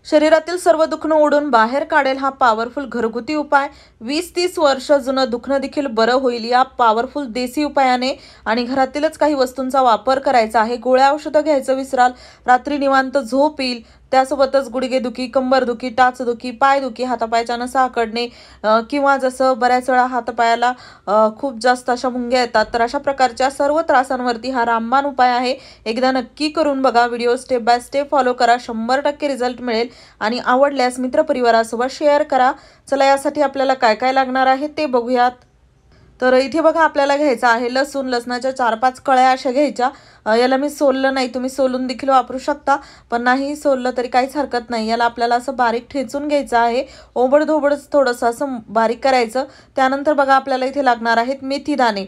शरीरातील सर्व दुखणं ओढून बाहेर काढेल हा पॉवरफुल घरगुती उपाय। 20-30 वर्ष जुनं दुखणं देखील बरं होईल या पॉवरफुल देसी उपायाने। आणि घरातीलच काही वस्तूंचा वापर करायचा आहे। गोळ्या औषधं घ्यायचं विसराल, रात्री निवांत झोप येईल। त्यासोबतच गुडघेदुखी, कंबरदुखी, टाचदुखी, पायदुखी, हातापायाच्या नसा आकडणे किंवा जसं बऱ्याच वेळा हातापायाला खूप जास्त अशा मुंग्या येतात, तर अशा प्रकारच्या सर्व त्रासांवरती हा रामबाण उपाय आहे। एकदा नक्की करून बघा। Video step by step follow करा, 100% रिझल्ट मिळेल। आणि आवडल्यास मित्रपरिवारासोबत शेअर करा। चला, यासाठी आपल्याला काय काय लागणार आहे ते बघूयात। तर इथे बघा, आपल्याला घ्यायचं आहे लसूण। लसणाच्या 4-5 कळ्या अशा घ्यायच्या। याला मी सोललं नाही, तुम्ही सोलून देखील वापरू शकता, पण नाही सोललं तरी काहीच हरकत नाही। याला आपल्याला असं बारीक ठेचून घ्यायचं आहे, ओबडधोबडच थोडंसं असं बारीक करायचं। त्यानंतर बघा, आपल्याला इथे लागणार आहेत मेथी दाणे।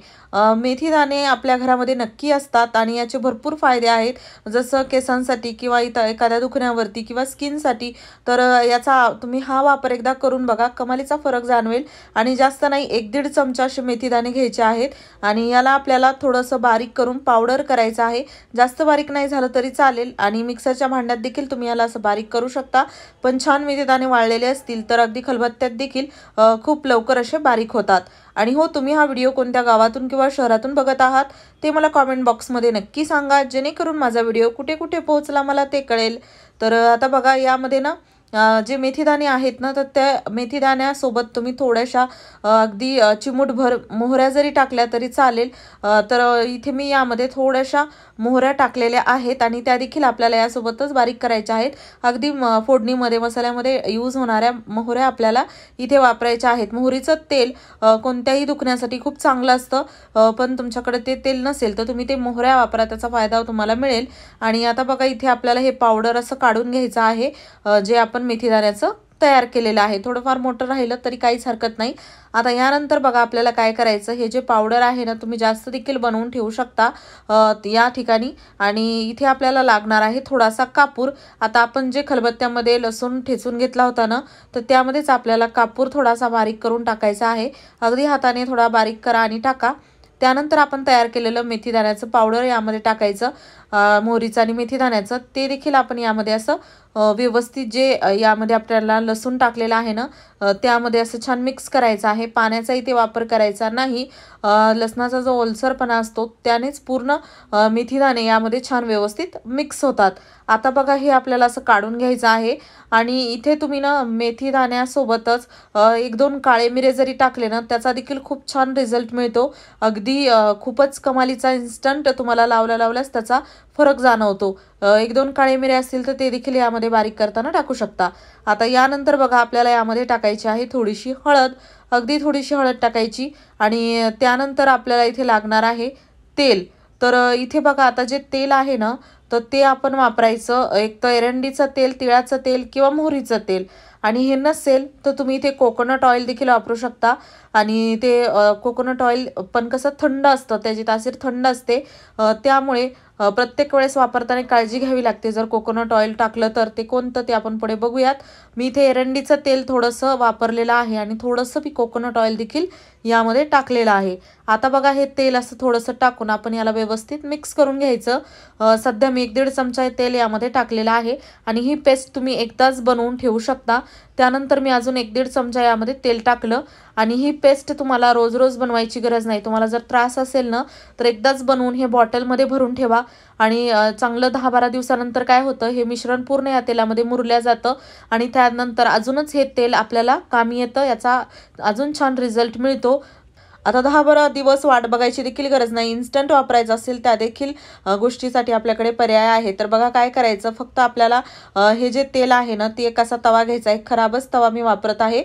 मेथी दाणे आपल्या घरामध्ये नक्की असतात आणि याचे भरपूर फायदे आहेत, जसं केसांसाठी किंवा इतर एखाद्या दुखण्यावरती किंवा स्किनसाठी। तर याचा तुम्ही हा वापर एकदा करून बघा, कमालीचा फरक जाणवेल। आणि जास्त नाही, 1-1.5 चमचा असे मेथी दाणे घ्यायचे आहेत आणि याला आपल्याला थोडंसं बारीक करून पावडर करायचं आहे। जास्त बारीक नाही झालं तरी चालेल आणि मिक्सरच्या भांड्यात देखील तुम्ही याला असं बारीक करू शकता। पण छान मेथी दाणे वाळलेले असतील तर अगदी खलबत्त्यात देखील खूप लवकर असे बारीक होतात। आणि हो, तुम्ही हा व्हिडिओ कोणत्या गावातून किंवा शहरातून बघत आहात ते मला कमेंट बॉक्समध्ये नक्की सांगा, जेणेकरून माझा व्हिडिओ कुठे कुठे पोहोचला मला ते कळेल। तर आता बघा, यामध्ये ना जे मेथीदाणे आहेत ना, तर त्या मेथीदाण्यासोबत तुम्ही थोड्याशा अगदी चिमूटभर मोहऱ्या जरी टाकल्या तरी चालेल। तर इथे मी यामध्ये थोड्याशा मोहऱ्या टाकलेल्या आहेत आणि त्या देखील आपल्याला यासोबतच बारीक करायच्या आहेत। अगदी फोडणीमध्ये, मसाल्यामध्ये यूज होणाऱ्या मोहऱ्या आपल्याला इथे वापरायच्या आहेत। मोहरीचं तेल कोणत्याही दुखण्यासाठी खूप चांगलं असतं, पण तुमच्याकडे ते तेल नसेल तर तुम्ही ते मोहऱ्या वापरा, त्याचा फायदा तुम्हाला मिळेल। आणि आता बघा, इथे आपल्याला हे पावडर असं काढून घ्यायचं आहे, जे आपण मेथीदाण्याचं तयार केलेलं आहे। थोडंफार मोठं राहिलं तरी काहीच हरकत नाही। आता यानंतर बघा, आपल्याला काय करायचं, हे जे पावडर आहे ना, तुम्ही जास्त देखील बनवून ठेवू शकता या ठिकाणी। आणि इथे आपल्याला लागणार आहे थोडासा कापूर। आता आपण जे खलबत्त्यामध्ये लसूण ठेचून घेतला होता ना, तर त्यामध्येच आपल्याला कापूर थोडासा बारीक करून टाकायचा आहे। अगदी हाताने थोडा बारीक करा आणि टाका। त्यानंतर आपण तयार केलेलं मेथीदाण्याचं पावडर यामध्ये टाकायचं, मोहरीचं आणि मेथीदाण्याचं ते देखील आपण यामध्ये असं व्यवस्थित जे यामध्ये आपल्याला लसूण टाकलेला आहे ना, त्यामध्ये असं छान मिक्स करायचं आहे। पाण्याचा इथे वापर करायचा नाही। लसणाचा जो ओलसरपणा असतो त्यानेच पूर्ण मेथीदाणे यामध्ये छान व्यवस्थित मिक्स होतात। आता बघा, हे आपल्याला असं काढून घ्यायचं आहे आणि इथे तुम्ही ना मेथीदाण्यासोबतच 1-2 काळे मिरे जरी टाकले ना, त्याचा देखील खूप छान रिझल्ट मिळतो। अगदी खूपच कमालीचा, इन्स्टंट तुम्हाला लावल्याच त्याचा फरक जाणवतो। 1-2 काळे मिरे असतील तर ते देखील यामध्ये बारीक करताना टाकू शकता। आता यानंतर बघा, आपल्याला यामध्ये टाकायची आहे थोडीशी हळद, अगदी थोडीशी हळद टाकायची। आणि त्यानंतर आपल्याला इथे लागणार आहे तेल। तर इथे बघा, आता जे तेल आहे ना, तर ते आपण वापरायचं, एक तर एरंडीचं तेल, तिळाचं तेल किंवा मोहरीचं तेल। आणि हे नसेल तर तुम्ही इथे कोकोनट ऑइल देखील वापरू शकता। आणि ते कोकोनट ऑइल पण कसं थंड असतं, त्याची तासीर थंड असते, त्यामुळे प्रत्येक वेळेस वापरताना काळजी घ्यावी लागते। जर कोकोनट ऑइल टाकलं तर ते कोणतं ते आपण पुढे बघूयात। मी इथे एरंडीचं तेल थोडंसं वापरलेलं आहे आणि थोडंसं मी कोकोनट ऑइल देखील यामध्ये टाकलेलं आहे। आता बघा, हे तेल असं थोडंसं टाकून आपण याला व्यवस्थित मिक्स करून घ्यायचं। सध्या मी 1-1.5 चमचा तेल यामध्ये टाकलेलं आहे आणि ही पेस्ट तुम्ही एकदाच बनवून ठेवू शकता। त्यानंतर मी अजून 1-1.5 चमचा यामध्ये तेल टाकलं आणि ही पेस्ट तुम्हाला रोज रोज बनवायची गरज नाही। तुम्हाला जर त्रास असेल ना, तर एकदाच बनवून हे बॉटलमध्ये भरून ठेवा आणि चांगलं 10-12 दिवसानंतर काय होतं, हे मिश्रण पूर्ण या तेलामध्ये मुरल्या जातं आणि त्यानंतर अजूनच हे तेल आपल्याला कामी येतं, याचा अजून छान रिझल्ट मिळतो। आता 10-12 दिवस वाट बघायची देखील गरज नाही। इन्स्टंट वापरायचं असेल त्या देखील गोष्टीसाठी आपल्याकडे पर्याय आहे। तर बघा, काय करायचं, फक्त आपल्याला हे जे तेल आहे ना, ते एक असा तवा घ्यायचा, एक खराबच तवा मी वापरत आहे,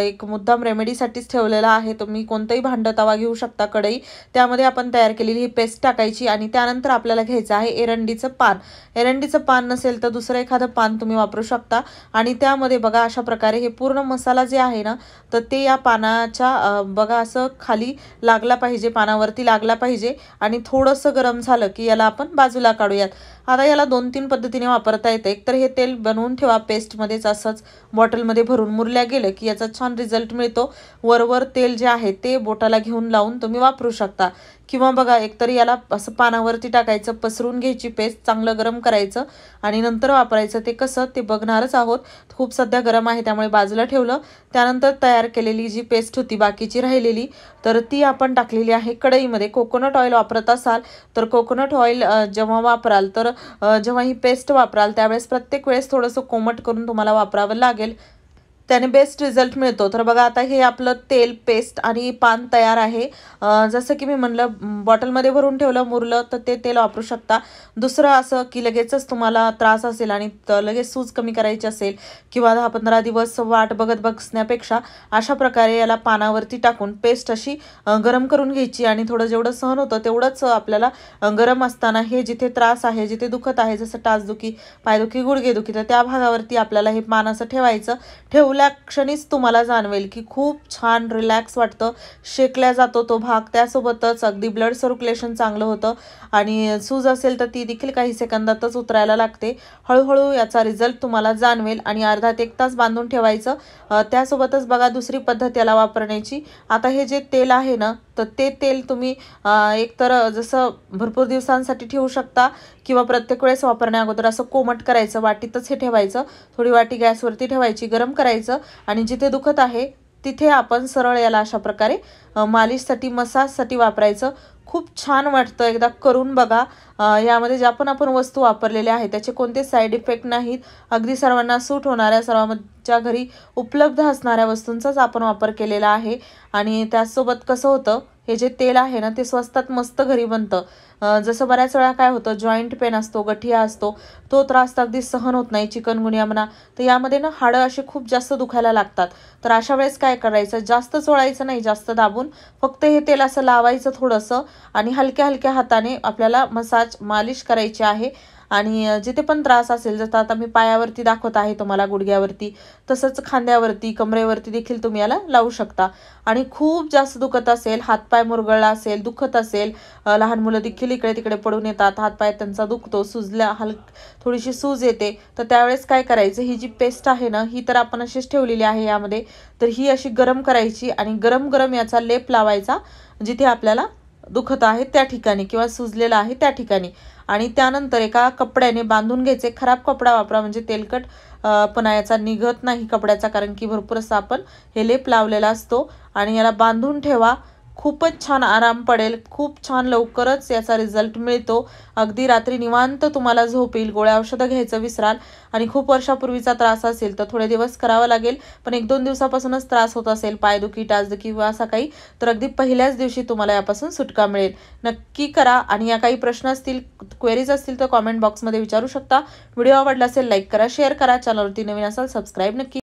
एक मुद्दाम रेमेडीसाठीच ठेवलेला आहे। तुम्ही कोणतंही भांडं तवा घेऊ शकता, कढई, त्यामध्ये आपण तयार केलेली ही पेस्ट टाकायची। आणि त्यानंतर आपल्याला घ्यायचं आहे एरंडीचं पान। एरंडीचं पान नसेल तर दुसरं एखादं पान तुम्ही वापरू शकता। आणि त्यामध्ये बघा, अशा प्रकारे हे पूर्ण मसाला जे आहे ना, तर ते या पानाच्या बघा असं खाली लागला पाहिजे, पानावरती लागला पाहिजे। आणि थोडंसं गरम झालं की याला आपण बाजूला काढूयात। आता याला 2-3 पद्धतीने वापरता येते. एकतर हे तेल बनवून ठेवा पेस्टमध्येच असंच बॉटलमध्ये भरून, मुरल्या गेलं की याचा छान रिझल्ट मिळतो. वरवर तेल जे आहे ते बोटाला घेऊन लावून तुम्ही वापरू शकता. किंवा बघा एकतर याला असं पानावरती टाकायचं, पसरून घ्यायची पेस्ट, चांगलं गरम करायचं आणि नंतर वापरायचं. ते कसं ते बघणारच आहोत. खूप सध्या गरम आहे त्यामुळे बाजूला ठेवलं. त्यानंतर तयार केलेली जी पेस्ट होती बाकीची राहिलेली, तर ती आपण टाकलेली आहे कढईमध्ये. कोकोनट ऑइल वापरत असाल तर कोकोनट ऑइल जेव्हा वापराल तर जेव्हा ही पेस्ट वापराल त्यावेळेस प्रत्येक वेळेस थोडंसं कोमट करून तुम्हाला वापरावं लागेल, त्याने बेस्ट रिझल्ट मिळतो. तर बघा आता हे आपलं तेल, पेस्ट आणि पान तयार आहे. जसं की मी म्हणलं बॉटलमध्ये भरून ठेवलं, मुरलं तर ते तेल वापरू शकता. दुसरं असं की लगेचच तुम्हाला त्रास असेल आणि लगेच सूज कमी करायची असेल किंवा 10-15 दिवस वाट बघत बसण्यापेक्षा अशा प्रकारे याला पानावरती टाकून पेस्ट अशी गरम करून घ्यायची आणि थोडं जेवढं सहन होतं तेवढंच आपल्याला गरम असताना हे जिथे त्रास आहे, जिथे दुखत आहे, जसं टाचदुखी, पायदुखी, गुडघेदुखी, तर त्या भागावरती आपल्याला हे पान असं ठेवायचं. ठेवल्या क्षणीच तुम्हाला जाणवेल की खूप छान रिलॅक्स वाटतं, शेकल्या जातो तो भाग. त्यासोबतच अगदी ब्लड सर्क्युलेशन चांगलं होतं आणि सूज असेल तर ती देखील काही सेकंदातच उतरायला लागते. हळूहळू याचा रिझल्ट तुम्हाला जाणवेल आणि अर्धा ते 1 तास बांधून ठेवायचं. त्यासोबतच बघा दुसरी पद्धत याला वापरण्याची. आता हे जे तेल आहे ना, तर ते तेल तुम्ही एकतर जसं भरपूर दिवसांसाठी ठेवू शकता किंवा प्रत्येक वेळेस वापरण्या अगोदर असं कोमट करायचं, वाटीतच हे ठेवायचं. थोडी वाटी गॅसवरती ठेवायची, गरम करायचं आणि जिथे दुखत आहे तिथे आपण सरळ याला अशा प्रकारे मालिशसाठी, मसाजसाठी वापरायचं. खूप छान वाटतं, एकदा करून बघा. यामध्ये ज्या पण आपण वस्तू वापरलेल्या आहेत त्याचे कोणते साईड इफेक्ट नाहीत. अगदी सर्वांना सूट होणाऱ्या, सर्वांच्या घरी उपलब्ध असणाऱ्या वस्तूंचाच आपण वापर केलेला आहे. आणि त्याचसोबत कसं होतं, हे जे तेल आहे ना ते स्वस्तात मस्त घरी बनतं. जसं बऱ्याच वेळा काय होतं, जॉईंट पेन असतो, गठिया असतो, तो त्रास तर अगदी सहन होत नाही, चिकनगुनिया म्हणा, तर यामध्ये ना हाडं असे खूप जास्त दुखायला लागतात. तर अशा वेळेस काय करायचं, जास्त चोळायचं नाही, जास्त दाबून, फक्त हे तेल असं लावायचं थोडंसं आणि हलक्या हलक्या हाताने आपल्याला मसाज, मालिश करायची आहे. आणि जिथे पण त्रास असेल, जसं आता मी पायावरती दाखवत आहे तुम्हाला, गुडघ्यावरती, तसंच खांद्यावरती, कमरेवरती देखील तुम्ही याला लावू शकता. आणि खूप जास्त दुखत असेल, हातपाय मुरगळला असेल, दुखत असेल, लहान मुलं देखील इकडे तिकडे पडून येतात, हातपाय त्यांचा दुखतो, थोडीशी सूज येते, तर त्यावेळेस काय करायचं, ही जी पेस्ट आहे ना, ही तर आपण अशीच ठेवलेली आहे यामध्ये, तर ही अशी गरम करायची आणि गरम गरम याचा लेप लावायचा जिथे आपल्याला दुखत आहे त्या ठिकाणी किंवा सुजलेलं आहे त्या ठिकाणी. आणि त्यानंतर एका कपड्याने बांधून घ्यायचे. खराब कपडा वापरा म्हणजे तेलकट पण याचा निघत नाही कपड्याचा, कारण की भरपूर असं आपण हे लेप लावलेला असतो. आणि याला बांधून ठेवा, खूपच छान आराम पडेल, खूप छान लवकरच याचा रिझल्ट मिळतो. अगदी रात्री निवांत तुम्हाला झोप येईल. गोळ्या औषधं घ्यायचं विसराल. आणि खूप वर्षापूर्वीचा त्रास असेल तर थोडे दिवस करावं लागेल, पण 1-2 दिवसापासूनच त्रास होत असेल, पायदुखी, टाचदुखी किंवा असा काही, तर अगदी पहिल्याच दिवशी तुम्हाला यापासून सुटका मिळेल. नक्की करा. आणि या काही प्रश्न असतील, क्वेरीज असतील तर कॉमेंट बॉक्समध्ये विचारू शकता. व्हिडिओ आवडला असेल लाईक करा, शेअर करा, चॅनलवरती नवीन असाल सबस्क्राईब नक्की